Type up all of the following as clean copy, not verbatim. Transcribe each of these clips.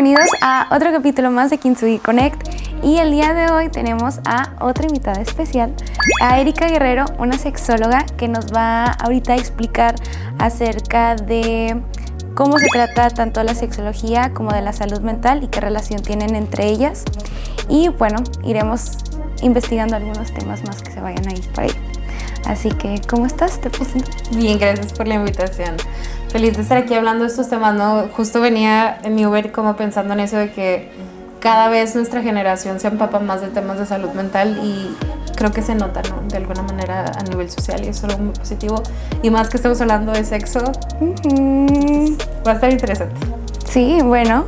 bienvenidos a otro capítulo más de Kintsugi Connect. Y el día de hoy tenemos a otra invitada especial, a Erika Guerrero, una sexóloga que nos va ahorita a explicar acerca de cómo se trata tanto la sexología como de la salud mental y qué relación tienen entre ellas. Y bueno, iremos investigando algunos temas más que se vayan a ir por ahí. Así que, ¿cómo estás? ¿Te presento? Bien, gracias por la invitación. Feliz de estar aquí hablando de estos temas, ¿no? Justo venía en mi Uber como pensando en eso de que cada vez nuestra generación se empapa más de temas de salud mental y creo que se nota, ¿no? De alguna manera a nivel social y eso es algo muy positivo. Y más que estamos hablando de sexo, va a estar interesante. Sí, bueno,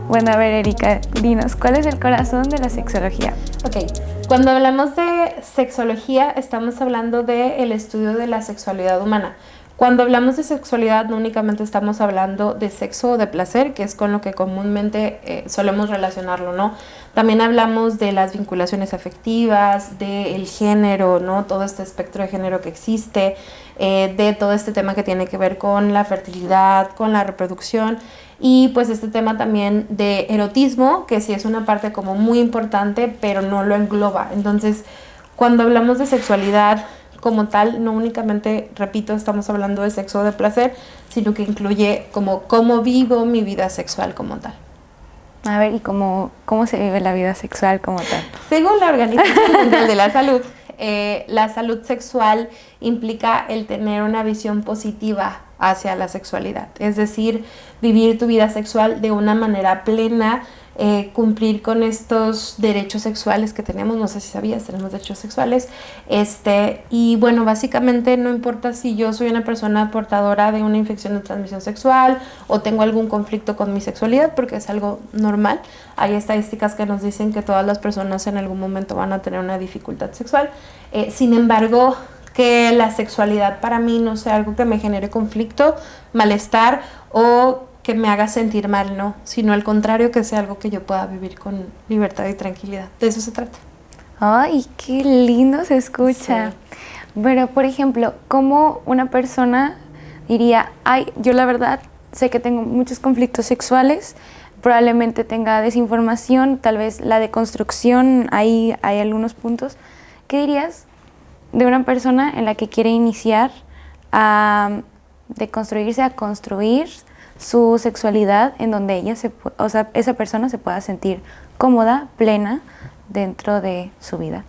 a ver, Erika, dinos, ¿cuál es el corazón de la sexología? Ok, cuando hablamos de sexología estamos hablando del estudio de la sexualidad humana. Cuando hablamos de sexualidad no únicamente estamos hablando de sexo o de placer, que es con lo que comúnmente solemos relacionarlo, ¿no? También hablamos de las vinculaciones afectivas, del género, ¿no? Todo este espectro de género que existe, de todo este tema que tiene que ver con la fertilidad, con la reproducción y pues este tema también de erotismo, que sí es una parte como muy importante, pero no lo engloba. Entonces, cuando hablamos de sexualidad como tal, no únicamente, repito, estamos hablando de sexo o de placer, sino que incluye como cómo vivo mi vida sexual como tal. A ver, ¿y cómo se vive la vida sexual como tal? Según la Organización Mundial de la salud sexual implica el tener una visión positiva hacia la sexualidad, es decir, vivir tu vida sexual de una manera plena, cumplir con estos derechos sexuales que tenemos, no sé si sabías, tenemos derechos sexuales, y bueno, básicamente no importa si yo soy una persona portadora de una infección de transmisión sexual o tengo algún conflicto con mi sexualidad, porque es algo normal. Hay estadísticas que nos dicen que todas las personas en algún momento van a tener una dificultad sexual, sin embargo, que la sexualidad para mí no sea algo que me genere conflicto, malestar o que me haga sentir mal, no, sino al contrario, que sea algo que yo pueda vivir con libertad y tranquilidad. De eso se trata. Ay, qué lindo se escucha. Sí. Pero, por ejemplo, ¿cómo una persona diría, ay, yo la verdad sé que tengo muchos conflictos sexuales, probablemente tenga desinformación, tal vez la deconstrucción, ahí hay algunos puntos? ¿Qué dirías de una persona en la que quiere iniciar a deconstruirse, a construir su sexualidad en donde ella esa persona se pueda sentir cómoda, plena dentro de su vida?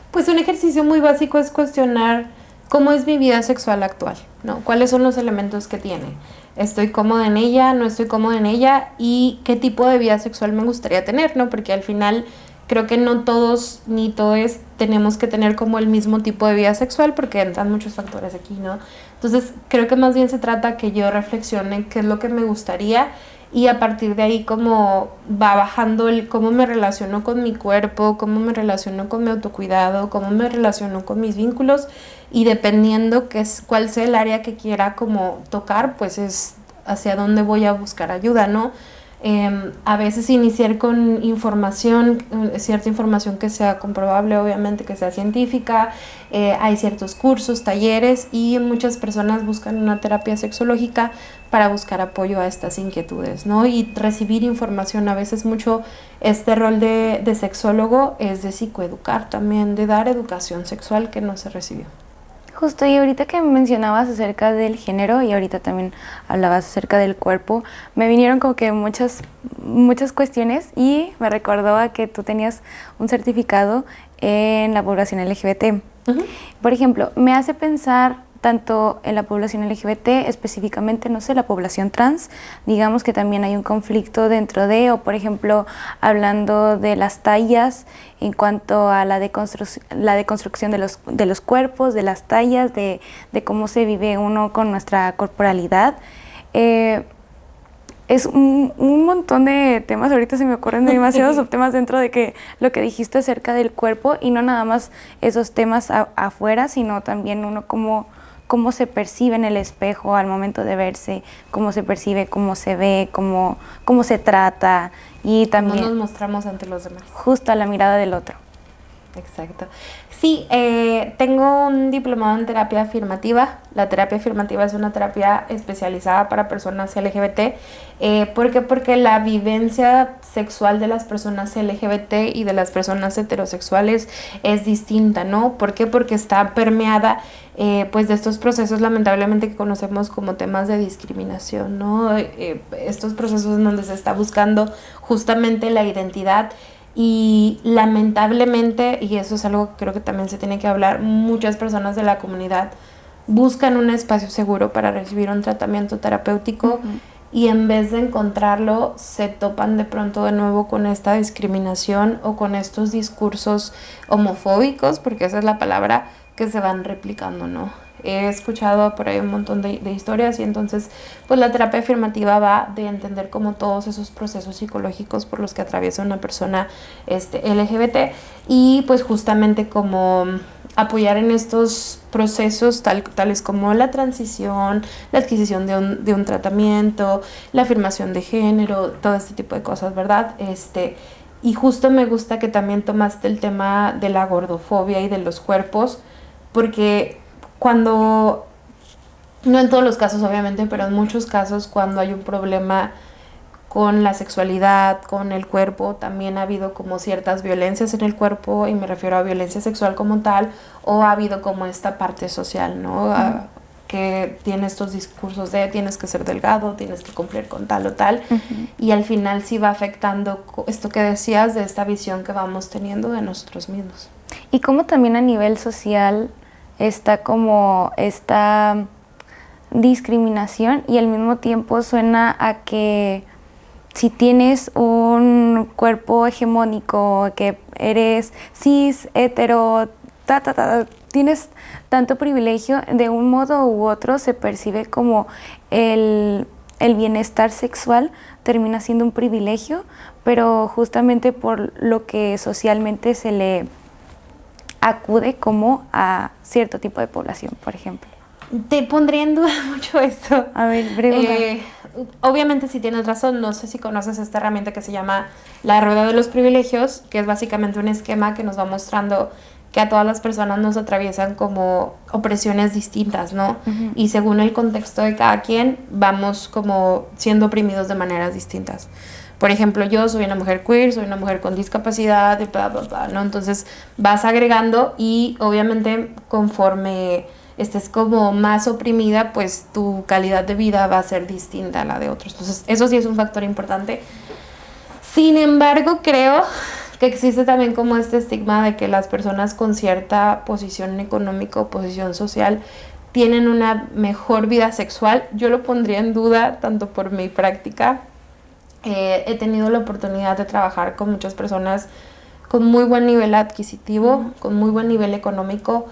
Pues un ejercicio muy básico es cuestionar cómo es mi vida sexual actual, ¿no? ¿Cuáles son los elementos que tiene? ¿Estoy cómoda en ella? ¿No estoy cómoda en ella? ¿Y qué tipo de vida sexual me gustaría tener, ¿no? Porque al final creo que no todos ni todos tenemos que tener como el mismo tipo de vida sexual porque entran muchos factores aquí, ¿no? Entonces creo que más bien se trata que yo reflexione qué es lo que me gustaría y a partir de ahí cómo va bajando el cómo me relaciono con mi cuerpo, cómo me relaciono con mi autocuidado, cómo me relaciono con mis vínculos y dependiendo cuál sea el área que quiera como tocar, pues es hacia dónde voy a buscar ayuda, ¿no? A veces iniciar con información, cierta información que sea comprobable, obviamente que sea científica, hay ciertos cursos, talleres y muchas personas buscan una terapia sexológica para buscar apoyo a estas inquietudes, ¿no? Y recibir información, a veces mucho este rol de sexólogo es de psicoeducar también, de dar educación sexual que no se recibió. Justo, y ahorita que mencionabas acerca del género y ahorita también hablabas acerca del cuerpo, me vinieron como que muchas cuestiones y me recordó a que tú tenías un certificado en la población LGBT. Uh-huh. Por ejemplo, me hace pensar tanto en la población LGBT, específicamente, no sé, la población trans, digamos que también hay un conflicto dentro de, o por ejemplo, hablando de las tallas, en cuanto a la deconstrucción de los cuerpos, de las tallas, de cómo se vive uno con nuestra corporalidad. Es un montón de temas, ahorita se me ocurren demasiados subtemas dentro de que lo que dijiste acerca del cuerpo y no nada más esos temas afuera, sino también uno cómo se percibe en el espejo al momento de verse, cómo se percibe, cómo se ve, cómo se trata y también cómo nos mostramos ante los demás. Justo a la mirada del otro. Exacto. Sí, tengo un diplomado en terapia afirmativa. La terapia afirmativa es una terapia especializada para personas LGBT. ¿Por qué? Porque la vivencia sexual de las personas LGBT y de las personas heterosexuales es distinta, ¿no? ¿Por qué? Porque está permeada pues de estos procesos lamentablemente que conocemos como temas de discriminación, ¿no? Estos procesos en donde se está buscando justamente la identidad. Y lamentablemente, y eso es algo que creo que también se tiene que hablar, muchas personas de la comunidad buscan un espacio seguro para recibir un tratamiento terapéutico y en vez de encontrarlo, se topan de pronto de nuevo con esta discriminación o con estos discursos homofóbicos, porque esa es la palabra que se van replicando, ¿no? He escuchado por ahí un montón de historias y entonces pues la terapia afirmativa va de entender como todos esos procesos psicológicos por los que atraviesa una persona LGBT y pues justamente como apoyar en estos procesos tales como la transición, la adquisición de un tratamiento, la afirmación de género, todo este tipo de cosas, ¿verdad? Y justo me gusta que también tomaste el tema de la gordofobia y de los cuerpos, porque cuando, no en todos los casos obviamente, pero en muchos casos cuando hay un problema con la sexualidad, con el cuerpo, también ha habido como ciertas violencias en el cuerpo, y me refiero a violencia sexual como tal, o ha habido como esta parte social, ¿no? Que tiene estos discursos de tienes que ser delgado, tienes que cumplir con tal o tal, y al final sí va afectando esto que decías de esta visión que vamos teniendo de nosotros mismos. Y cómo también a nivel social está como esta discriminación y al mismo tiempo suena a que si tienes un cuerpo hegemónico, que eres cis, hetero, tienes tanto privilegio, de un modo u otro se percibe como el bienestar sexual termina siendo un privilegio, pero justamente por lo que socialmente se le acude como a cierto tipo de población, por ejemplo. Te pondría en duda mucho esto. A ver, breve. Obviamente sí tienes razón, no sé si conoces esta herramienta que se llama la rueda de los privilegios, que es básicamente un esquema que nos va mostrando que a todas las personas nos atraviesan como opresiones distintas, ¿no? Y según el contexto de cada quien, vamos como siendo oprimidos de maneras distintas. Por ejemplo, yo soy una mujer queer, soy una mujer con discapacidad, y bla, bla, bla, ¿no? Entonces vas agregando y obviamente conforme estés como más oprimida, pues tu calidad de vida va a ser distinta a la de otros. Entonces eso sí es un factor importante. Sin embargo, creo que existe también como este estigma de que las personas con cierta posición económica o posición social tienen una mejor vida sexual. Yo lo pondría en duda tanto por mi práctica. He tenido la oportunidad de trabajar con muchas personas con muy buen nivel adquisitivo, con muy buen nivel económico,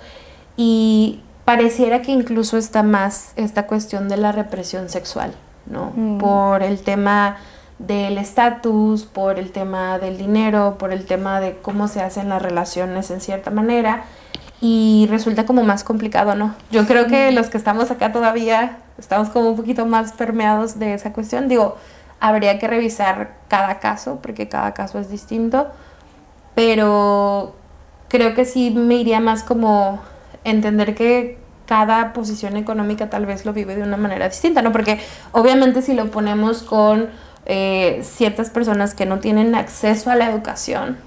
y pareciera que incluso está más esta cuestión de la represión sexual, ¿no? Por el tema del estatus, por el tema del dinero, por el tema de cómo se hacen las relaciones en cierta manera, y resulta como más complicado, ¿no? Yo creo que los que estamos acá todavía estamos como un poquito más permeados de esa cuestión. Digo, habría que revisar cada caso, porque cada caso es distinto, pero creo que sí me iría más como entender que cada posición económica tal vez lo vive de una manera distinta, ¿no? Porque obviamente si lo ponemos con ciertas personas que no tienen acceso a la educación,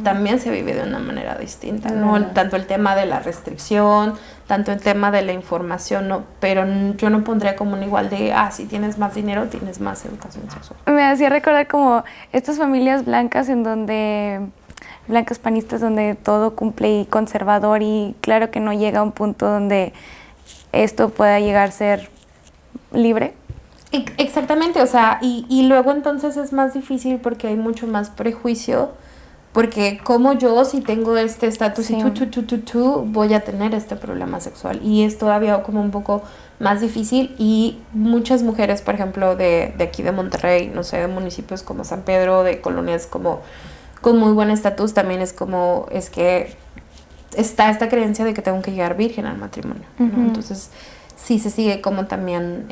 también se vive de una manera distinta, ¿no? Tanto el tema de la restricción, tanto el tema de la información, ¿no? Pero yo no pondría como un igual de, si tienes más dinero, tienes más educación sexual. Me hacía recordar como estas familias blancas blancas panistas donde todo cumple y conservador, y claro que no llega a un punto donde esto pueda llegar a ser libre. Exactamente, o sea, y luego entonces es más difícil porque hay mucho más prejuicio, porque como yo, si tengo este estatus y voy a tener este problema sexual, y es todavía como un poco más difícil. Y muchas mujeres, por ejemplo, de aquí de Monterrey, no sé, de municipios como San Pedro, de colonias como con muy buen estatus, también es como, es que está esta creencia de que tengo que llegar virgen al matrimonio, ¿no? Entonces sí se sigue como también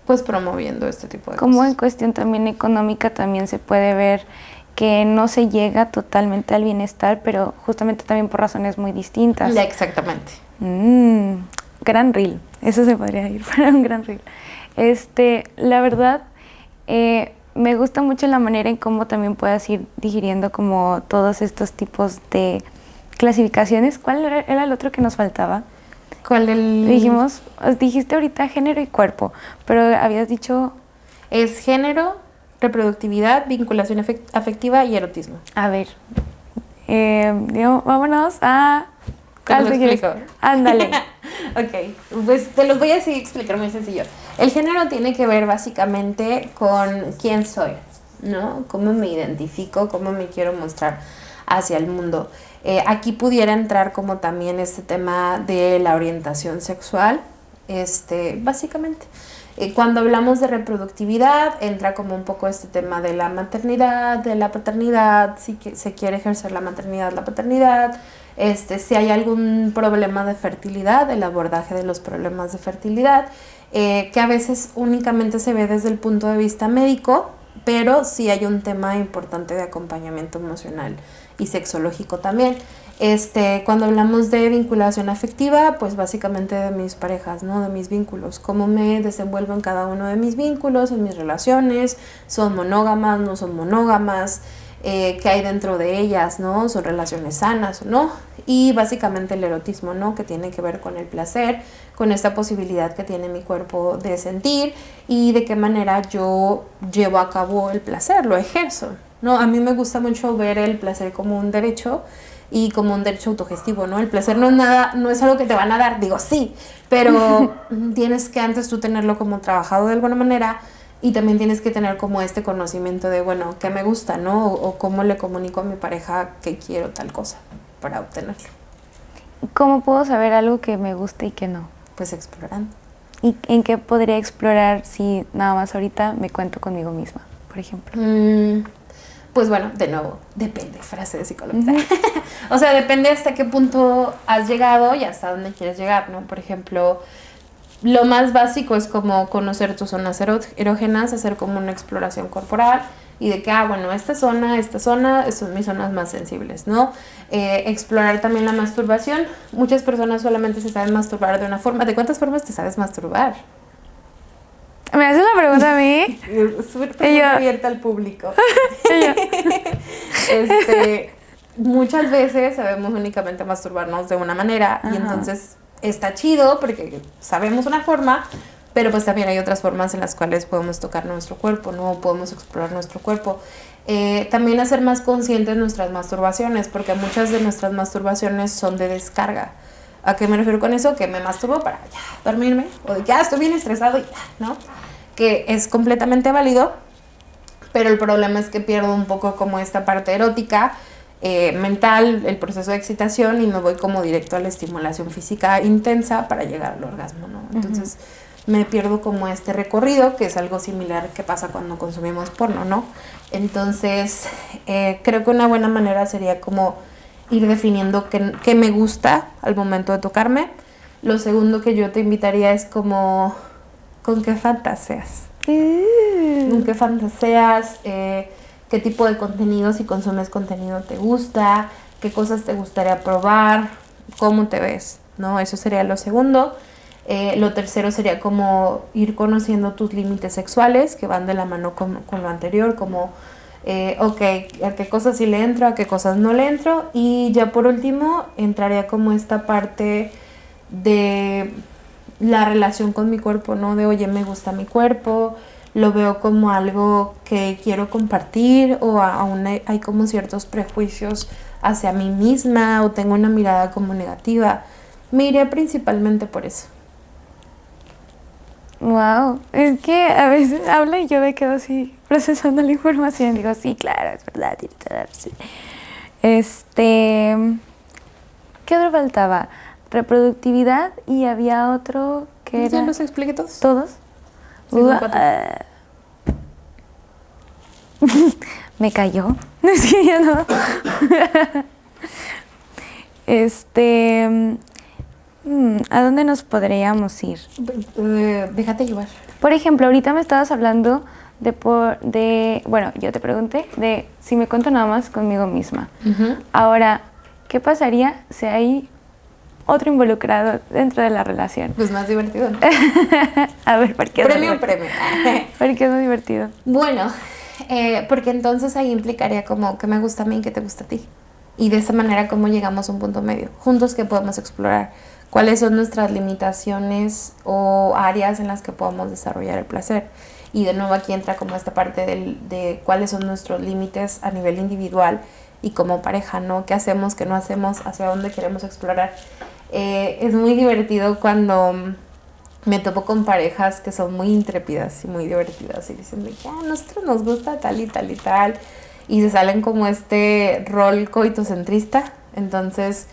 pues promoviendo este tipo de como cosas. en cuestión también económica también se puede ver que no se llega totalmente al bienestar, pero justamente también por razones muy distintas. Exactamente. Gran reel, eso se podría ir para un gran reel. La verdad, me gusta mucho la manera en cómo también puedas ir digiriendo como todos estos tipos de clasificaciones. ¿Cuál era el otro que nos faltaba? ¿Cuál Dijiste ahorita género y cuerpo, pero habías dicho... Es género, reproductividad, vinculación afectiva y erotismo. A ver, vámonos a... ¿Te lo explico? Ándale. Ok, pues te los voy a así explicar muy sencillo. El género tiene que ver básicamente con quién soy, ¿no? Cómo me identifico, cómo me quiero mostrar hacia el mundo. Aquí pudiera entrar como también este tema de la orientación sexual, básicamente. Cuando hablamos de reproductividad, entra como un poco este tema de la maternidad, de la paternidad, si se quiere ejercer la maternidad, la paternidad, si hay algún problema de fertilidad, el abordaje de los problemas de fertilidad, que a veces únicamente se ve desde el punto de vista médico, pero sí hay un tema importante de acompañamiento emocional y sexológico también. Cuando hablamos de vinculación afectiva, pues básicamente de mis parejas, ¿no? De mis vínculos, cómo me desenvuelvo en cada uno de mis vínculos, en mis relaciones, son monógamas, no son monógamas, qué hay dentro de ellas, ¿no? Son relaciones sanas o no. Y básicamente el erotismo, ¿no? Que tiene que ver con el placer, con esta posibilidad que tiene mi cuerpo de sentir y de qué manera yo llevo a cabo el placer, lo ejerzo, ¿no? A mí me gusta mucho ver el placer como un derecho y como un derecho autogestivo, ¿no? El placer no es nada, no es algo que te van a dar, digo sí, pero tienes que antes tú tenerlo como trabajado de alguna manera y también tienes que tener como este conocimiento de, bueno, qué me gusta, ¿no? O cómo le comunico a mi pareja que quiero tal cosa para obtenerlo. ¿Cómo puedo saber algo que me guste y que no? Pues explorando. ¿Y en qué podría explorar si nada más ahorita me cuento conmigo misma, por ejemplo? Pues bueno, de nuevo, depende, frase de psicóloga. O sea, depende hasta qué punto has llegado y hasta dónde quieres llegar, ¿no? Por ejemplo, lo más básico es como conocer tus zonas erógenas, hacer como una exploración corporal y de que, bueno, esta zona son mis zonas más sensibles, ¿no? Explorar también la masturbación. Muchas personas solamente se saben masturbar de una forma. ¿De cuántas formas te sabes masturbar? ¿Me haces la pregunta a mí? Súper abierta al público. Muchas veces sabemos únicamente masturbarnos de una manera. Ajá. Y entonces está chido porque sabemos una forma, pero pues también hay otras formas en las cuales podemos tocar nuestro cuerpo, ¿no? Podemos explorar nuestro cuerpo. También hacer más conscientes nuestras masturbaciones, porque muchas de nuestras masturbaciones son de descarga. ¿A qué me refiero con eso? Que me masturbo para ya dormirme, o de que estoy bien estresado y ya, ¿no? Que es completamente válido, pero el problema es que pierdo un poco como esta parte erótica, mental, el proceso de excitación y me voy como directo a la estimulación física intensa para llegar al orgasmo, ¿no? Entonces me pierdo como este recorrido, que es algo similar que pasa cuando consumimos porno, ¿no? Entonces creo que una buena manera sería como ir definiendo qué me gusta al momento de tocarme. Lo segundo que yo te invitaría es como ¿con qué fantaseas? ¿Con qué fantaseas? ¿Qué tipo de contenido, si consumes contenido, te gusta? ¿Qué cosas te gustaría probar? ¿Cómo te ves? ¿No? Eso sería lo segundo. Lo tercero sería como ir conociendo tus límites sexuales, que van de la mano con lo anterior, como, a qué cosas sí le entro, a qué cosas no le entro. Y ya por último, entraría como esta parte de la relación con mi cuerpo, ¿no? De, oye, me gusta mi cuerpo, lo veo como algo que quiero compartir o aún hay como ciertos prejuicios hacia mí misma o tengo una mirada como negativa. Me iría principalmente por eso. Wow, es que a veces habla y yo me quedo así procesando la información. Digo, sí, claro, es verdad, tiene que darse. ¿Qué otro faltaba? Reproductividad y había otro que ¿Ya era... los expliqué todos? ¿Todos? Me cayó. Es que ya no. ¿A dónde nos podríamos ir? Déjate llevar. Por ejemplo, ahorita me estabas hablando bueno, yo te pregunté de si me cuento nada más conmigo misma. Ujú. Ahora, ¿qué pasaría si hay otro involucrado dentro de la relación? Pues más divertido, ¿no? A ver, ¿por qué es más Premio, divertido? premio. ¿Por qué es más divertido? Bueno, porque entonces ahí implicaría como qué me gusta a mí y qué te gusta a ti. Y de esa manera cómo llegamos a un punto medio. Juntos que podemos explorar cuáles son nuestras limitaciones o áreas en las que podemos desarrollar el placer. Y de nuevo aquí entra como esta parte de cuáles son nuestros límites a nivel individual y como pareja, ¿no? ¿Qué hacemos, qué no hacemos, hacia dónde queremos explorar? Es muy divertido cuando me topo con parejas que son muy intrépidas y muy divertidas y dicen de que a nosotros nos gusta tal y tal y tal y se salen como este rol coitocentrista. Entonces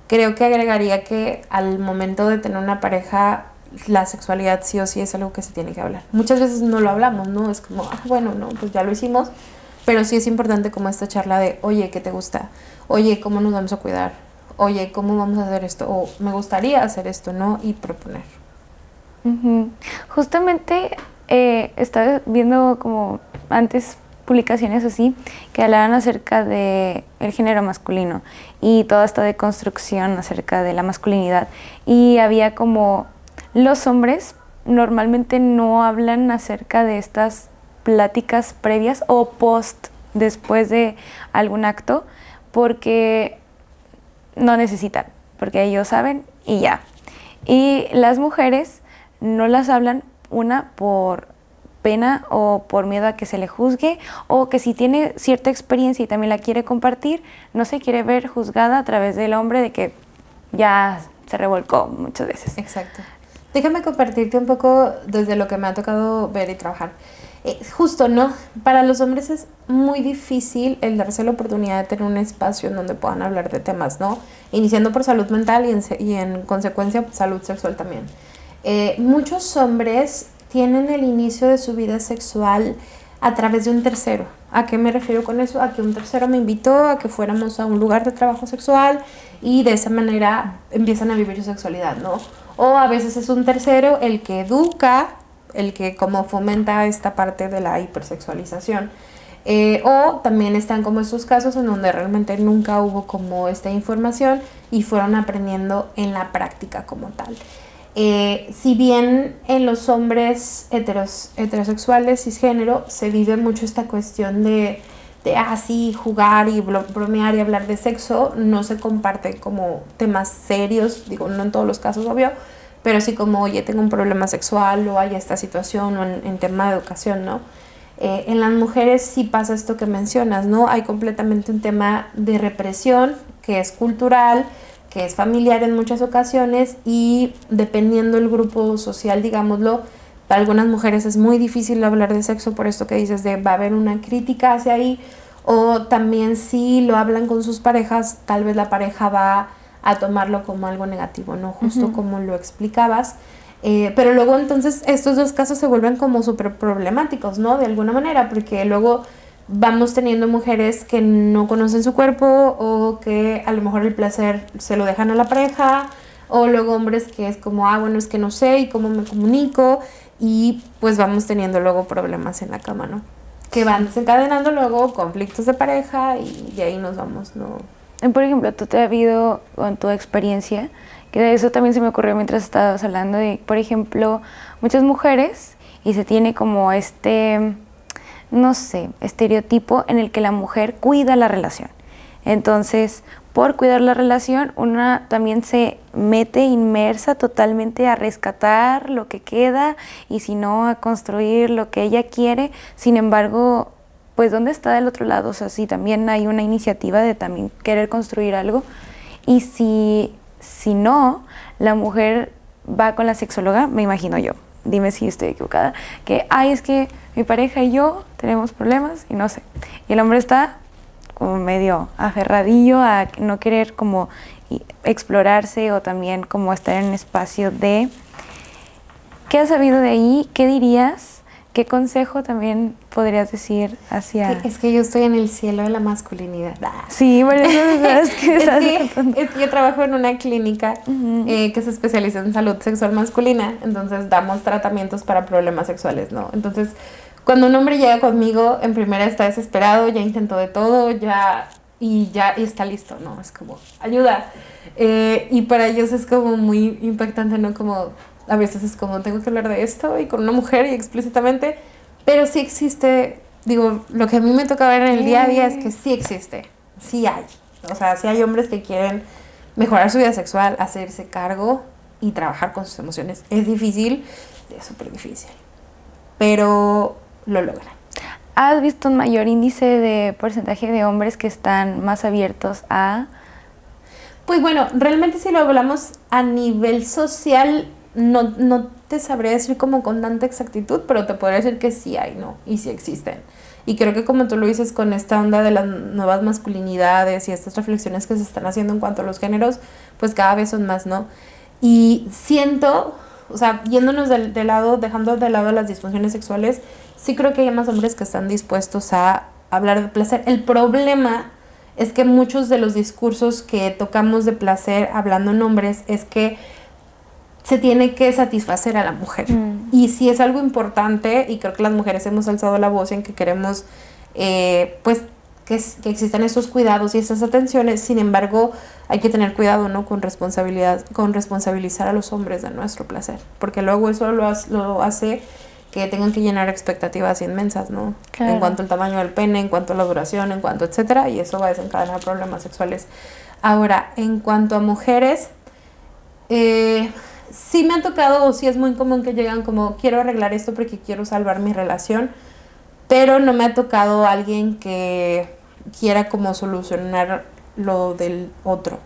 creo que agregaría que al momento de tener una pareja la sexualidad sí o sí es algo que se tiene que hablar. Muchas veces no lo hablamos, ¿no? Es como, bueno, no, pues ya lo hicimos, pero sí es importante como esta charla de, oye, ¿qué te gusta? Oye, ¿cómo nos vamos a cuidar? Oye, ¿cómo vamos a hacer esto? O me gustaría hacer esto, ¿no? Y proponer. Ujú. Justamente estaba viendo como antes publicaciones así que hablaban acerca de el género masculino y toda esta deconstrucción acerca de la masculinidad y había como los hombres normalmente no hablan acerca de estas pláticas previas o post después de algún acto porque no necesitan, porque ellos saben y ya. Y las mujeres no las hablan, una por pena o por miedo a que se le juzgue o que si tiene cierta experiencia y también la quiere compartir, no se quiere ver juzgada a través del hombre de que ya se revolcó muchas veces. Exacto. Déjame compartirte un poco desde lo que me ha tocado ver y trabajar. Justo, ¿no? Para los hombres es muy difícil el darse la oportunidad de tener un espacio en donde puedan hablar de temas, ¿no? Iniciando por salud mental y en consecuencia pues, salud sexual también. Muchos hombres tienen el inicio de su vida sexual a través de un tercero. ¿A qué me refiero con eso? A que un tercero me invitó a que fuéramos a un lugar de trabajo sexual y de esa manera empiezan a vivir su sexualidad, ¿no? O a veces es un tercero el que educa, el que como fomenta esta parte de la hipersexualización. O también están como estos casos en donde realmente nunca hubo como esta información y fueron aprendiendo en la práctica como tal. Si bien en los hombres heterosexuales cisgénero se vive mucho esta cuestión de así jugar y bromear y hablar de sexo, no se comparten como temas serios, digo, no en todos los casos, obvio, pero sí como, oye, tengo un problema sexual o hay esta situación o en tema de educación, ¿no? En las mujeres sí pasa esto que mencionas, ¿no? Hay completamente un tema de represión que es cultural, que es familiar en muchas ocasiones y dependiendo del grupo social, digámoslo, para algunas mujeres es muy difícil hablar de sexo por esto que dices de va a haber una crítica hacia ahí o también si lo hablan con sus parejas, tal vez la pareja va a tomarlo como algo negativo, ¿no? Justo como lo explicabas. Pero luego entonces estos dos casos se vuelven como súper problemáticos, ¿no? De alguna manera, porque luego vamos teniendo mujeres que no conocen su cuerpo o que a lo mejor el placer se lo dejan a la pareja o luego hombres que es como, bueno, es que no sé y cómo me comunico y pues vamos teniendo luego problemas en la cama, ¿no? Que van desencadenando luego conflictos de pareja y de ahí nos vamos, ¿no? Por ejemplo, tú te has habido con tu experiencia, que de eso también se me ocurrió mientras estabas hablando de, por ejemplo, muchas mujeres y se tiene como no sé, estereotipo en el que la mujer cuida la relación. Entonces, por cuidar la relación, una también se mete inmersa totalmente a rescatar lo que queda y si no, a construir lo que ella quiere. Sin embargo, pues ¿dónde está del otro lado? O sea, si también hay una iniciativa de también querer construir algo y si no, la mujer va con la sexóloga, me imagino yo, dime si estoy equivocada, que, es que mi pareja y yo tenemos problemas y no sé. Y el hombre está como medio aferradillo a no querer como explorarse o también como estar en un espacio de... ¿Qué has sabido de ahí? ¿Qué dirías? ¿Qué consejo también podrías decir hacia...? Es que yo estoy en el cielo de la masculinidad. Sí, por eso es que yo trabajo en una clínica que se especializa en salud sexual masculina, entonces damos tratamientos para problemas sexuales, ¿no? Entonces, Cuando un hombre llega conmigo, en primera está desesperado, ya intentó de todo, y está listo, ¿no? Es como, ayuda. Y para ellos es como muy impactante, ¿no? Como, a veces es como, tengo que hablar de esto y con una mujer y explícitamente, pero sí existe, digo, lo que a mí me toca ver en el día a día es que sí existe, sí hay. O sea, sí hay hombres que quieren mejorar su vida sexual, hacerse cargo y trabajar con sus emociones. Es difícil, es súper difícil, pero lo logran. ¿Has visto un mayor índice de porcentaje de hombres que están más abiertos a...? Pues bueno, realmente si lo hablamos a nivel social, no te sabría decir como con tanta exactitud, pero te podría decir que sí hay, ¿no? Y sí existen. Y creo que como tú lo dices con esta onda de las nuevas masculinidades y estas reflexiones que se están haciendo en cuanto a los géneros, pues cada vez son más, ¿no? Y siento, o sea, yéndonos de lado, dejando de lado las disfunciones sexuales, sí creo que hay más hombres que están dispuestos a hablar de placer. El problema es que muchos de los discursos que tocamos de placer hablando en hombres es que se tiene que satisfacer a la mujer. Y si es algo importante, y creo que las mujeres hemos alzado la voz en que queremos, pues, que existan estos cuidados y estas atenciones, sin embargo, hay que tener cuidado, ¿no? Con responsabilizar a los hombres de nuestro placer, porque luego eso lo hace que tengan que llenar expectativas inmensas, ¿no? Claro. En cuanto al tamaño del pene, en cuanto a la duración, en cuanto, etcétera, y eso va a desencadenar problemas sexuales. Ahora, en cuanto a mujeres, sí me ha tocado, o sí es muy común que llegan como, quiero arreglar esto porque quiero salvar mi relación, pero no me ha tocado alguien que quiera como solucionar lo del otro,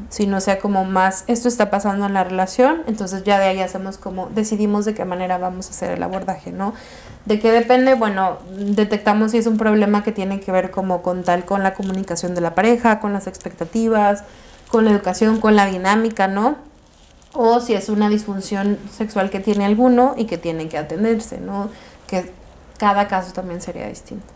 sino sea como más, esto está pasando en la relación, entonces ya de ahí hacemos como, decidimos de qué manera vamos a hacer el abordaje, ¿no? ¿De qué depende? Bueno, detectamos si es un problema que tiene que ver como con la comunicación de la pareja, con las expectativas, con la educación, con la dinámica, ¿no? O si es una disfunción sexual que tiene alguno y que tiene que atenderse, ¿no? Que cada caso también sería distinto.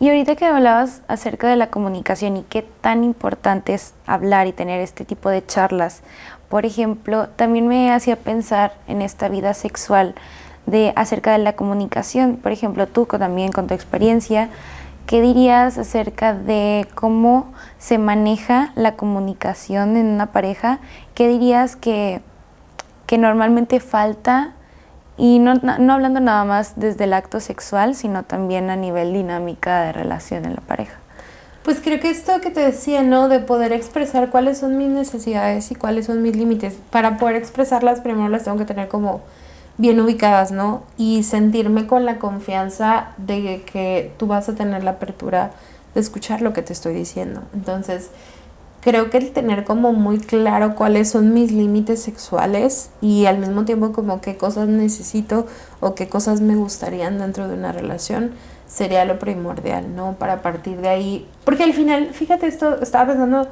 Y ahorita que hablabas acerca de la comunicación y qué tan importante es hablar y tener este tipo de charlas, por ejemplo, también me hacía pensar en esta vida sexual acerca de la comunicación. Por ejemplo, tú también con tu experiencia, ¿qué dirías acerca de cómo se maneja la comunicación en una pareja? ¿Qué dirías que normalmente falta? Y no hablando nada más desde el acto sexual, sino también a nivel dinámica de relación en la pareja. Pues creo que esto que te decía, ¿no? De poder expresar cuáles son mis necesidades y cuáles son mis límites. Para poder expresarlas, primero las tengo que tener como bien ubicadas, ¿no? Y sentirme con la confianza de que tú vas a tener la apertura de escuchar lo que te estoy diciendo. Entonces, creo que el tener como muy claro cuáles son mis límites sexuales y al mismo tiempo como qué cosas necesito o qué cosas me gustarían dentro de una relación sería lo primordial, ¿no? Para partir de ahí, porque al final, fíjate esto, estaba pensando,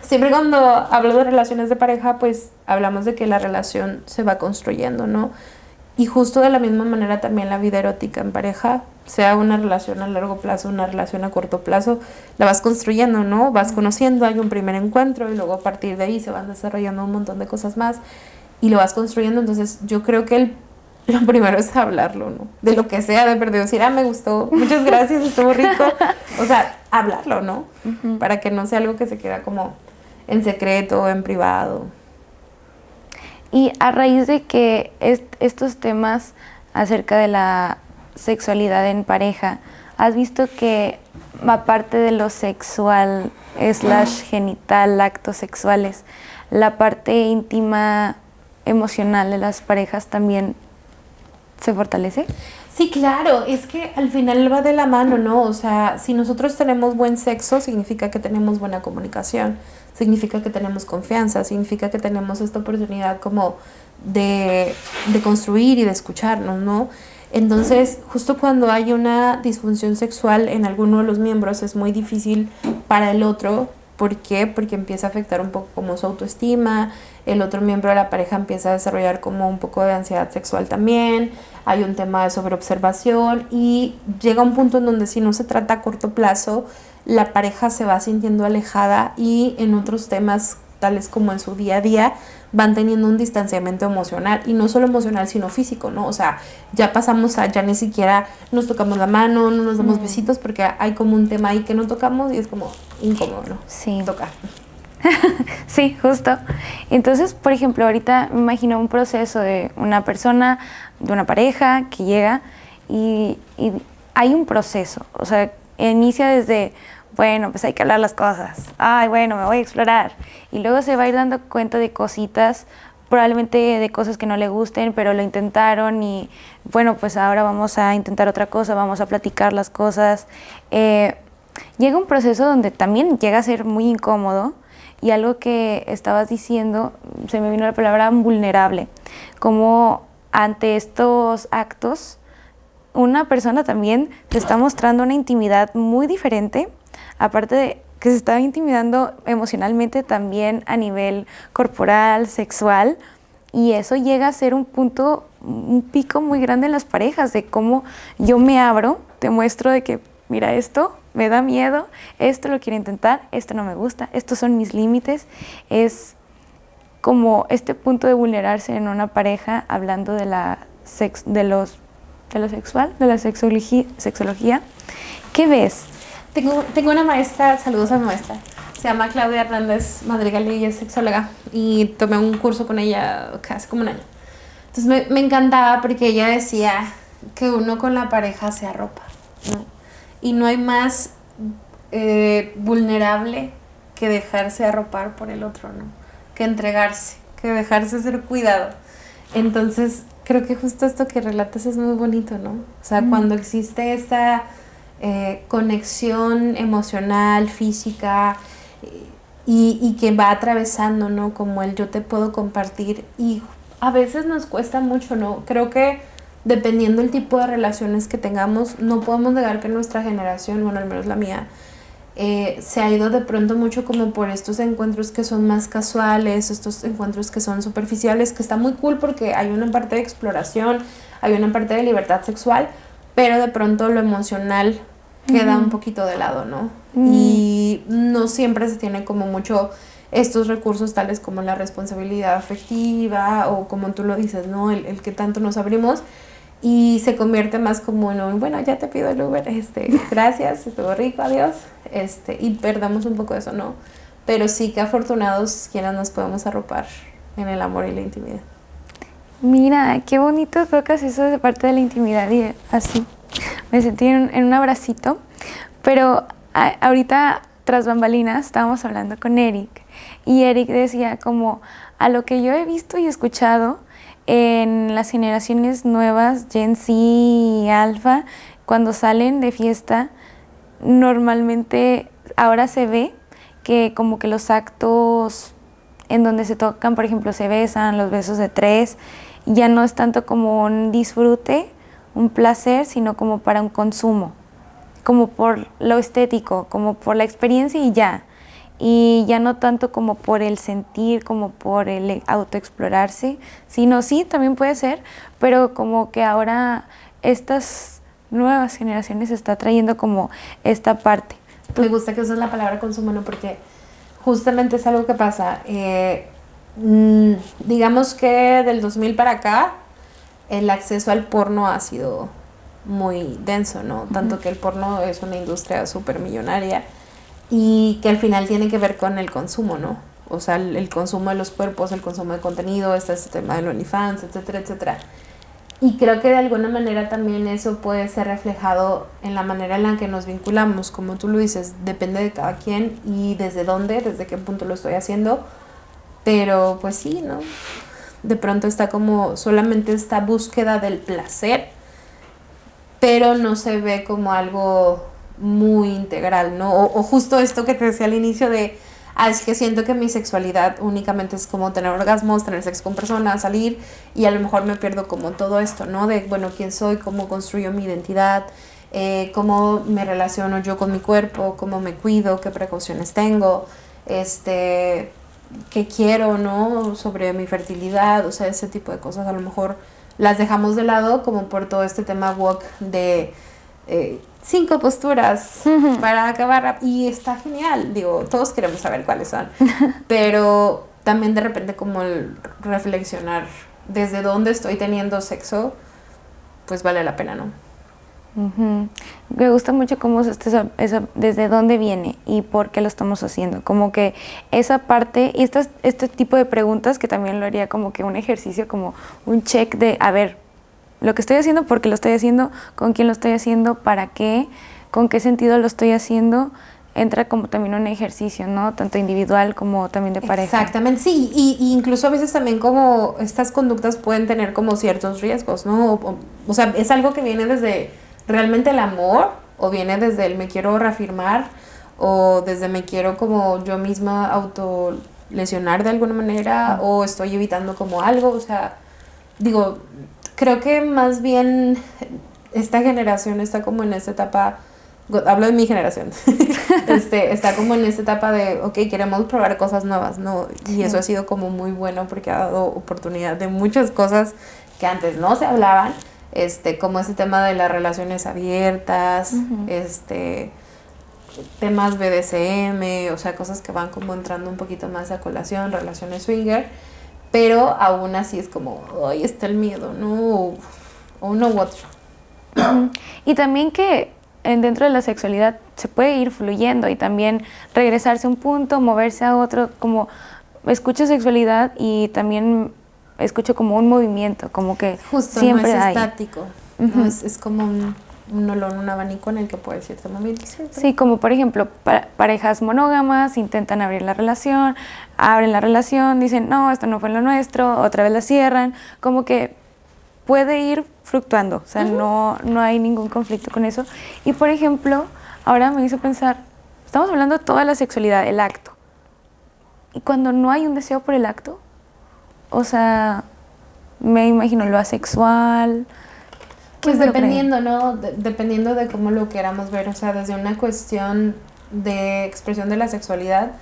siempre cuando hablo de relaciones de pareja, pues hablamos de que la relación se va construyendo, ¿no? Y justo de la misma manera también la vida erótica en pareja, sea una relación a largo plazo, una relación a corto plazo, la vas construyendo, ¿no? Vas conociendo, hay un primer encuentro y luego a partir de ahí se van desarrollando un montón de cosas más y lo vas construyendo. Entonces yo creo que lo primero es hablarlo, ¿no? De lo que sea, de perdido, decir, me gustó, muchas gracias, estuvo rico. O sea, hablarlo, ¿no? Para que no sea algo que se queda como en secreto, en privado. Y a raíz de que estos temas acerca de la sexualidad en pareja, ¿has visto que aparte de lo sexual / genital, actos sexuales, la parte íntima, emocional de las parejas también se fortalece? Sí, claro, es que al final va de la mano, ¿no? O sea, si nosotros tenemos buen sexo, significa que tenemos buena comunicación, significa que tenemos confianza, significa que tenemos esta oportunidad como de construir y de escucharnos, ¿no? Entonces, justo cuando hay una disfunción sexual en alguno de los miembros, es muy difícil para el otro. ¿Por qué? Porque empieza a afectar un poco como su autoestima, el otro miembro de la pareja empieza a desarrollar como un poco de ansiedad sexual también, hay un tema de sobreobservación y llega un punto en donde si no se trata a corto plazo, la pareja se va sintiendo alejada y en otros temas tales como en su día a día, van teniendo un distanciamiento emocional, y no solo emocional, sino físico, ¿no? O sea, ya pasamos a, ya ni siquiera nos tocamos la mano, no nos damos besitos, porque hay como un tema ahí que no tocamos y es como incómodo, ¿no? Sí. Tocar. Sí, justo. Entonces, por ejemplo, ahorita me imagino un proceso de una persona, de una pareja que llega y hay un proceso, o sea, inicia desde, bueno, pues hay que hablar las cosas, ay, bueno, me voy a explorar, y luego se va a ir dando cuenta de cositas, probablemente de cosas que no le gusten, pero lo intentaron y bueno, pues ahora vamos a intentar otra cosa, vamos a platicar las cosas. Llega un proceso donde también llega a ser muy incómodo. Y algo que estabas diciendo, se me vino la palabra vulnerable, como ante estos actos, una persona también te está mostrando una intimidad muy diferente, aparte de que se está intimidando emocionalmente, también a nivel corporal, sexual, y eso llega a ser un punto, un pico muy grande en las parejas, de cómo yo me abro, te muestro de que, mira esto, me da miedo, esto lo quiero intentar, esto no me gusta, estos son mis límites. Es como este punto de vulnerarse en una pareja, hablando de lo sexual, de la sexología. ¿Qué ves? Tengo una maestra, saludos a mi maestra, se llama Claudia Hernández Madrigal y es sexóloga, y tomé un curso con ella casi como un año. Entonces me encantaba porque ella decía que uno con la pareja se arropa, ¿no? Y no hay más vulnerable que dejarse arropar por el otro, ¿no? Que entregarse, que dejarse ser cuidado. Entonces, creo que justo esto que relatas es muy bonito, ¿no? O sea, cuando existe esta conexión emocional, física, y que va atravesando, ¿no? Como el yo te puedo compartir, y a veces nos cuesta mucho, ¿no? Creo que dependiendo del tipo de relaciones que tengamos, no podemos negar que nuestra generación, bueno, al menos la mía, se ha ido de pronto mucho como por estos encuentros que son más casuales, estos encuentros que son superficiales, que está muy cool porque hay una parte de exploración, hay una parte de libertad sexual, pero de pronto lo emocional queda un poquito de lado, ¿no? Y no siempre se tiene como mucho estos recursos tales como la responsabilidad afectiva, o como tú lo dices, ¿no? El que tanto nos abrimos, y se convierte más como en un, bueno, ya te pido el Uber, gracias, estuvo rico, adiós, y perdamos un poco eso, ¿no? Pero sí que afortunados quienes nos podemos arropar en el amor y la intimidad. Mira, qué bonito tocas eso de parte de la intimidad, y así, me sentí en un abracito, pero ahorita tras bambalinas estábamos hablando con Eric, y Eric decía como, a lo que yo he visto y escuchado, en las generaciones nuevas, Gen Z y Alpha, cuando salen de fiesta, normalmente ahora se ve que como que los actos en donde se tocan, por ejemplo, se besan, los besos de tres, ya no es tanto como un disfrute, un placer, sino como para un consumo, como por lo estético, como por la experiencia y ya. Y ya no tanto como por el sentir, como por el autoexplorarse, sino sí, también puede ser, pero como que ahora estas nuevas generaciones está trayendo como esta parte. Me gusta que uses la palabra consumo, ¿no? Porque justamente es algo que pasa. Digamos que del 2000 para acá, el acceso al porno ha sido muy denso, ¿no? Tanto que el porno es una industria súper millonaria, y que al final tiene que ver con el consumo, ¿no? O sea, el consumo de los cuerpos, el consumo de contenido, este tema del OnlyFans, etcétera, etcétera. Y creo que de alguna manera también eso puede ser reflejado en la manera en la que nos vinculamos, como tú lo dices, depende de cada quien y desde dónde, desde qué punto lo estoy haciendo, pero pues sí, ¿no? De pronto está como solamente esta búsqueda del placer, pero no se ve como algo muy integral, ¿no? O justo esto que te decía al inicio de, es que siento que mi sexualidad únicamente es como tener orgasmos, tener sexo con personas, salir, y a lo mejor me pierdo como todo esto, ¿no? De, bueno, quién soy, cómo construyo mi identidad, cómo me relaciono yo con mi cuerpo, cómo me cuido, qué precauciones tengo, qué quiero, ¿no? Sobre mi fertilidad, o sea, ese tipo de cosas a lo mejor las dejamos de lado como por todo este tema woke de 5 posturas para acabar y está genial, digo, todos queremos saber cuáles son, pero también de repente como el reflexionar desde dónde estoy teniendo sexo, pues vale la pena, ¿no? Me gusta mucho cómo desde dónde viene y por qué lo estamos haciendo, como que esa parte y este tipo de preguntas que también lo haría como que un ejercicio, como un check de, a ver, lo que estoy haciendo, por qué lo estoy haciendo, con quién lo estoy haciendo, para qué, con qué sentido lo estoy haciendo, entra como también un ejercicio, ¿no? Tanto individual como también de pareja. Exactamente, sí, y incluso a veces también como estas conductas pueden tener como ciertos riesgos, ¿no? O sea, es algo que viene desde realmente el amor, o viene desde el me quiero reafirmar, o desde me quiero como yo misma autolesionar de alguna manera, o estoy evitando como algo, o sea, digo, creo que más bien esta generación está como en esta etapa, hablo de mi generación, está como en esta etapa de, ok, queremos probar cosas nuevas, ¿no? Y eso ha sido como muy bueno porque ha dado oportunidad de muchas cosas que antes no se hablaban, como ese tema de las relaciones abiertas, temas BDSM, o sea, cosas que van como entrando un poquito más a colación, relaciones swinger, pero aún así es como, ay, está el miedo, ¿no? O uno u otro. Y también que dentro de la sexualidad se puede ir fluyendo y también regresarse a un punto, moverse a otro, como escucho sexualidad y también escucho como un movimiento, como que justo siempre no es hay. estático, ¿no? Es como un abanico en el que puede cierto movimiento. Sí, como por ejemplo, parejas monógamas intentan abrir la relación, abren la relación, dicen, no, esto no fue lo nuestro, otra vez la cierran, como que puede ir fluctuando, o sea, no hay ningún conflicto con eso. Y por ejemplo, ahora me hizo pensar, estamos hablando de toda la sexualidad, el acto, y cuando no hay un deseo por el acto, o sea, me imagino lo asexual. Pues dependiendo, ¿no? Dependiendo de cómo lo queramos ver, o sea, desde una cuestión de expresión de la sexualidad,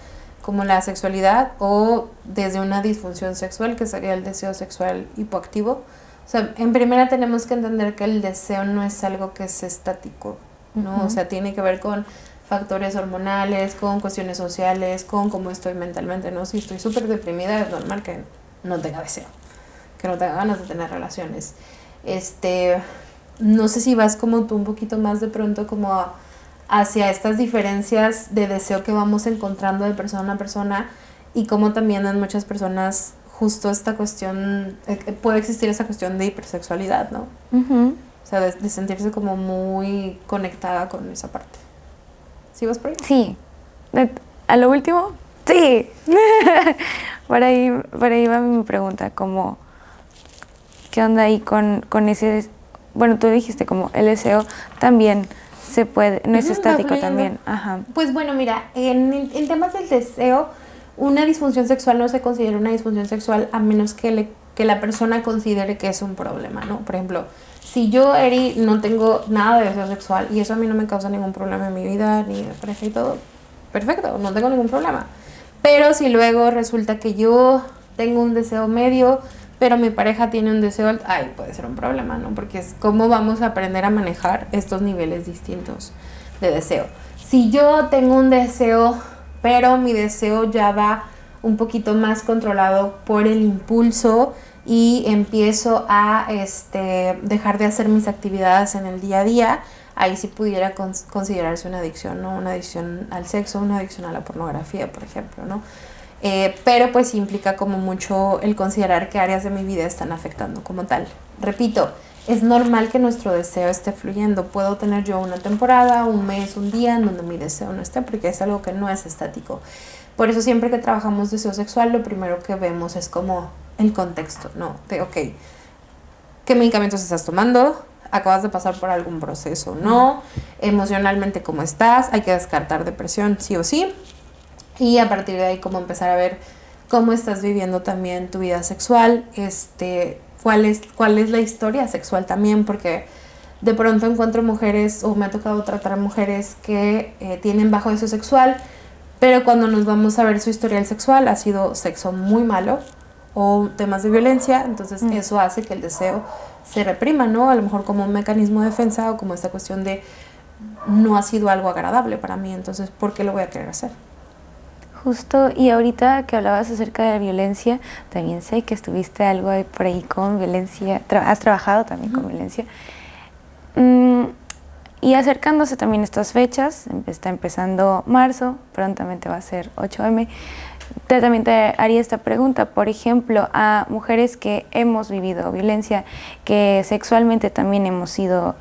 como la sexualidad, o desde una disfunción sexual, que sería el deseo sexual hipoactivo. O sea, en primera tenemos que entender que el deseo no es algo que es estático, ¿no? O sea, tiene que ver con factores hormonales, con cuestiones sociales, con cómo estoy mentalmente, ¿no? Si estoy súper deprimida, es normal que no tenga deseo, que no tenga ganas de tener relaciones. No sé si vas como tú un poquito más de pronto como hacia estas diferencias de deseo que vamos encontrando de persona a persona y cómo también en muchas personas justo esta cuestión, puede existir esa cuestión de hipersexualidad, ¿no? O sea, de sentirse como muy conectada con esa parte. ¿Sí vas por ahí? Sí. A lo último, sí. Por ahí va mi pregunta, como, ¿qué onda ahí con ese? Bueno, tú dijiste como el deseo también se puede, no es estático también. Ajá. Pues bueno, mira, en temas del deseo, una disfunción sexual no se considera una disfunción sexual a menos que la persona considere que es un problema, ¿no? Por ejemplo, si yo, Eri, no tengo nada de deseo sexual y eso a mí no me causa ningún problema en mi vida, ni de pareja y todo, perfecto, no tengo ningún problema. Pero si luego resulta que yo tengo un deseo medio, pero mi pareja tiene un deseo alto, ay, puede ser un problema, ¿no? Porque es cómo vamos a aprender a manejar estos niveles distintos de deseo. Si yo tengo un deseo, pero mi deseo ya va un poquito más controlado por el impulso y empiezo a dejar de hacer mis actividades en el día a día, ahí sí pudiera considerarse una adicción, ¿no? Una adicción al sexo, una adicción a la pornografía, por ejemplo, ¿no? Pero pues implica como mucho el considerar qué áreas de mi vida están afectando como tal. Repito, es normal que nuestro deseo esté fluyendo. Puedo tener yo una temporada, un mes, un día en donde mi deseo no esté, porque es algo que no es estático. Por eso siempre que trabajamos deseo sexual, lo primero que vemos es como el contexto, ¿no? De, ok, ¿qué medicamentos estás tomando? ¿Acabas de pasar por algún proceso? ¿No? Emocionalmente, ¿cómo estás? Hay que descartar depresión, sí o sí. Y a partir de ahí como empezar a ver cómo estás viviendo también tu vida sexual, cuál es la historia sexual también, porque de pronto encuentro mujeres, o me ha tocado tratar a mujeres que tienen bajo deseo sexual, pero cuando nos vamos a ver su historial sexual ha sido sexo muy malo o temas de violencia, entonces eso hace que el deseo se reprima, ¿no? A lo mejor como un mecanismo de defensa o como esta cuestión de no ha sido algo agradable para mí, entonces, ¿por qué lo voy a querer hacer? Justo, y ahorita que hablabas acerca de la violencia, también sé que estuviste algo ahí por ahí con violencia, has trabajado también con violencia. Y acercándose también estas fechas, está empezando marzo, prontamente va a ser 8M, también te haría esta pregunta, por ejemplo, a mujeres que hemos vivido violencia, que sexualmente también hemos sido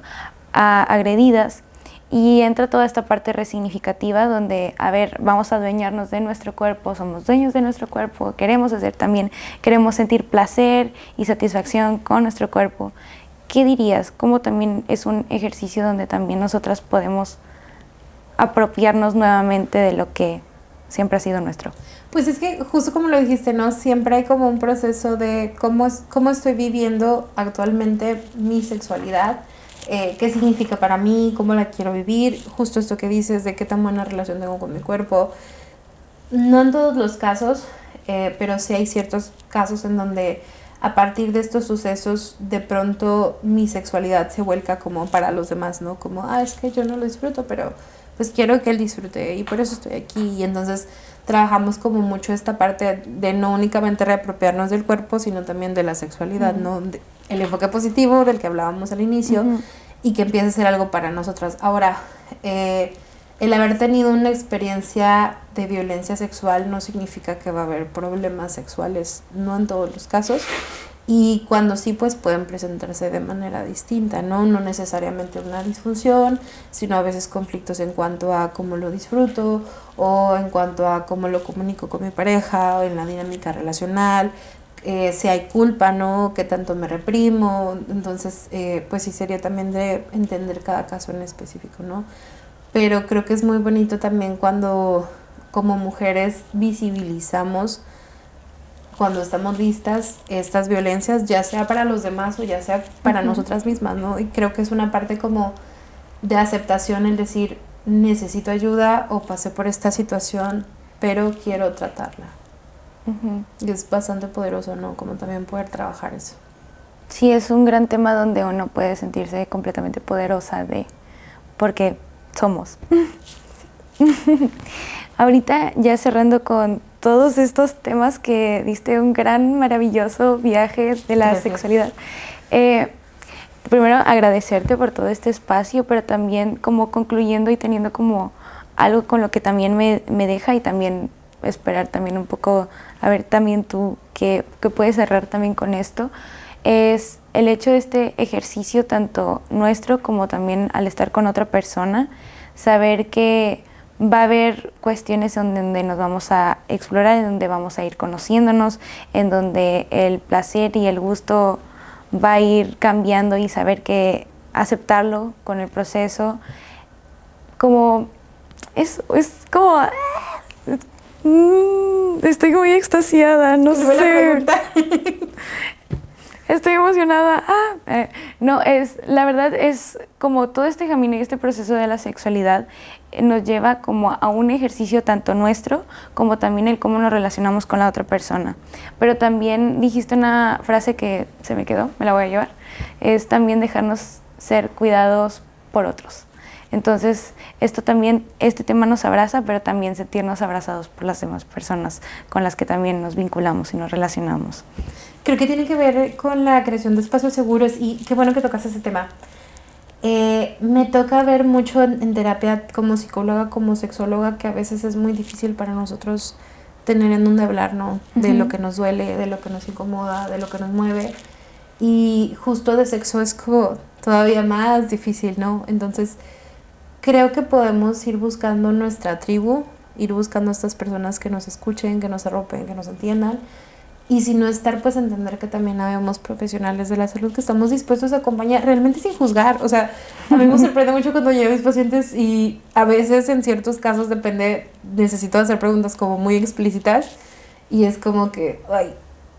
agredidas, y entra toda esta parte resignificativa donde, a ver, vamos a adueñarnos de nuestro cuerpo, somos dueños de nuestro cuerpo, queremos hacer también, queremos sentir placer y satisfacción con nuestro cuerpo. ¿Qué dirías? ¿Cómo también es un ejercicio donde también nosotras podemos apropiarnos nuevamente de lo que siempre ha sido nuestro? Pues es que justo como lo dijiste, ¿no? Siempre hay como un proceso de cómo estoy viviendo actualmente mi sexualidad, qué significa para mí, cómo la quiero vivir, justo esto que dices de qué tan buena relación tengo con mi cuerpo. No en todos los casos, pero sí hay ciertos casos en donde a partir de estos sucesos de pronto mi sexualidad se vuelca como para los demás, ¿no? Como, es que yo no lo disfruto, pero pues quiero que él disfrute y por eso estoy aquí. Y entonces trabajamos como mucho esta parte de no únicamente reapropiarnos del cuerpo, sino también de la sexualidad, ¿no? El enfoque positivo del que hablábamos al inicio y que empiece a ser algo para nosotras. Ahora, el haber tenido una experiencia de violencia sexual no significa que va a haber problemas sexuales, no en todos los casos. Y cuando sí, pues pueden presentarse de manera distinta, ¿no? No necesariamente una disfunción, sino a veces conflictos en cuanto a cómo lo disfruto o en cuanto a cómo lo comunico con mi pareja o en la dinámica relacional, si hay culpa, ¿no? ¿Qué tanto me reprimo? Entonces, pues sí sería también de entender cada caso en específico, ¿no? Pero creo que es muy bonito también cuando como mujeres visibilizamos cuando estamos listas estas violencias, ya sea para los demás o ya sea para nosotras mismas, ¿no? Y creo que es una parte como de aceptación el decir, necesito ayuda o pasé por esta situación, pero quiero tratarla. Y es bastante poderoso, ¿no? Como también poder trabajar eso. Sí, es un gran tema donde uno puede sentirse completamente poderosa porque somos. Ahorita ya cerrando con todos estos temas que diste un gran, maravilloso viaje de la sexualidad. Primero agradecerte por todo este espacio, pero también como concluyendo y teniendo como algo con lo que también me deja y también esperar también un poco, a ver también tú que puedes cerrar también con esto, es el hecho de este ejercicio tanto nuestro como también al estar con otra persona, saber que va a haber cuestiones en donde nos vamos a explorar, en donde vamos a ir conociéndonos, en donde el placer y el gusto va a ir cambiando y saber que aceptarlo con el proceso, como es como estoy muy extasiada, no sé. Estoy emocionada. No, la verdad es como todo este camino y este proceso de la sexualidad nos lleva como a un ejercicio tanto nuestro como también el cómo nos relacionamos con la otra persona. Pero también dijiste una frase que se me quedó, me la voy a llevar, es también dejarnos ser cuidados por otros. Entonces, este tema nos abraza, pero también sentirnos abrazados por las demás personas con las que también nos vinculamos y nos relacionamos. Creo que tiene que ver con la creación de espacios seguros y qué bueno que tocas ese tema. Me toca ver mucho en terapia como psicóloga, como sexóloga, que a veces es muy difícil para nosotros tener en dónde hablar, ¿no? De lo que nos duele, de lo que nos incomoda, de lo que nos mueve. Y justo de sexo es como todavía más difícil, ¿no? Entonces, creo que podemos ir buscando nuestra tribu, ir buscando a estas personas que nos escuchen, que nos arropen, que nos entiendan. Y si no estar, pues entender que también habemos profesionales de la salud que estamos dispuestos a acompañar realmente sin juzgar. O sea, a mí me sorprende mucho cuando llevo a mis pacientes y a veces en ciertos casos necesito hacer preguntas como muy explícitas y es como que,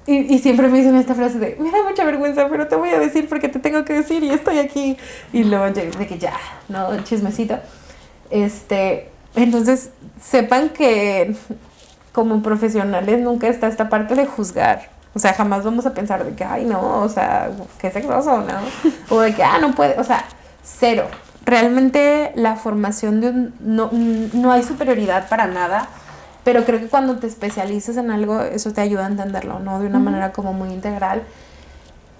y siempre me dicen esta frase de, me da mucha vergüenza, pero te voy a decir porque te tengo que decir y estoy aquí. Y luego de que ya, ¿no? Chismecito. Entonces, sepan que como profesionales nunca está esta parte de juzgar. O sea, jamás vamos a pensar de que, no, o sea, qué sexoso, ¿no? O de que, no puede, o sea, cero. realmente la formación no hay superioridad para nada, pero creo que cuando te especializas en algo, eso te ayuda a entenderlo, ¿no? De una manera como muy integral.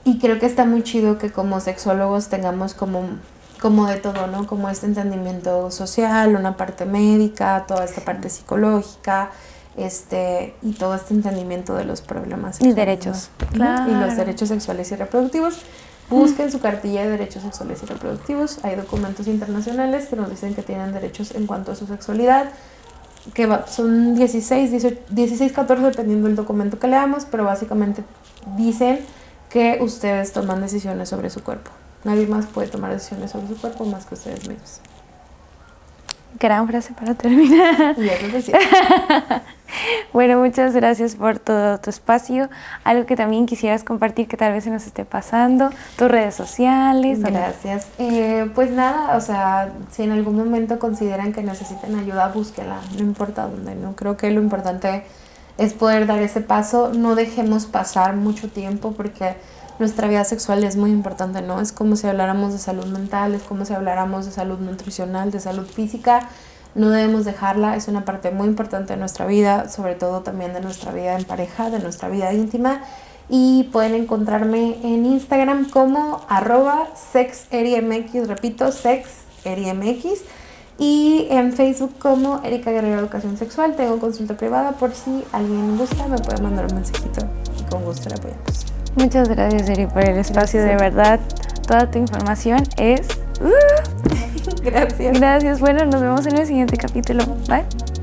Y creo que está muy chido que como sexólogos tengamos como de todo, ¿no? Como este entendimiento social, una parte médica, toda esta parte psicológica, y todo este entendimiento de los problemas sexuales, y derechos, ¿no? claro. Y los derechos sexuales y reproductivos. Busquen su cartilla de derechos sexuales y reproductivos. Hay documentos internacionales que nos dicen que tienen derechos en cuanto a su sexualidad, que son 16, 18, 16, 14 dependiendo del documento que leamos, pero básicamente dicen que ustedes toman decisiones sobre su cuerpo. Nadie más puede tomar decisiones sobre su cuerpo más que ustedes mismos. Gran frase para terminar. Y eso es cierto. Bueno, muchas gracias por todo tu espacio. Algo que también quisieras compartir que tal vez se nos esté pasando, tus redes sociales. Gracias. Pues nada, o sea, si en algún momento consideran que necesitan ayuda, búsquela, no importa dónde, ¿no? Creo que lo importante es poder dar ese paso, no dejemos pasar mucho tiempo porque nuestra vida sexual es muy importante, ¿no? Es como si habláramos de salud mental, es como si habláramos de salud nutricional, de salud física. No debemos dejarla, es una parte muy importante de nuestra vida, sobre todo también de nuestra vida en pareja, de nuestra vida íntima. Y pueden encontrarme en Instagram como @sexerimx, repito, sexerimx. Y en Facebook como Erika Guerrero Educación Sexual. Tengo consulta privada por si alguien gusta, me puede mandar un mensajito y con gusto le apoyamos. Muchas gracias, Eri, por el espacio. De verdad, toda tu información es... Gracias. Gracias. Bueno, nos vemos en el siguiente capítulo. Bye.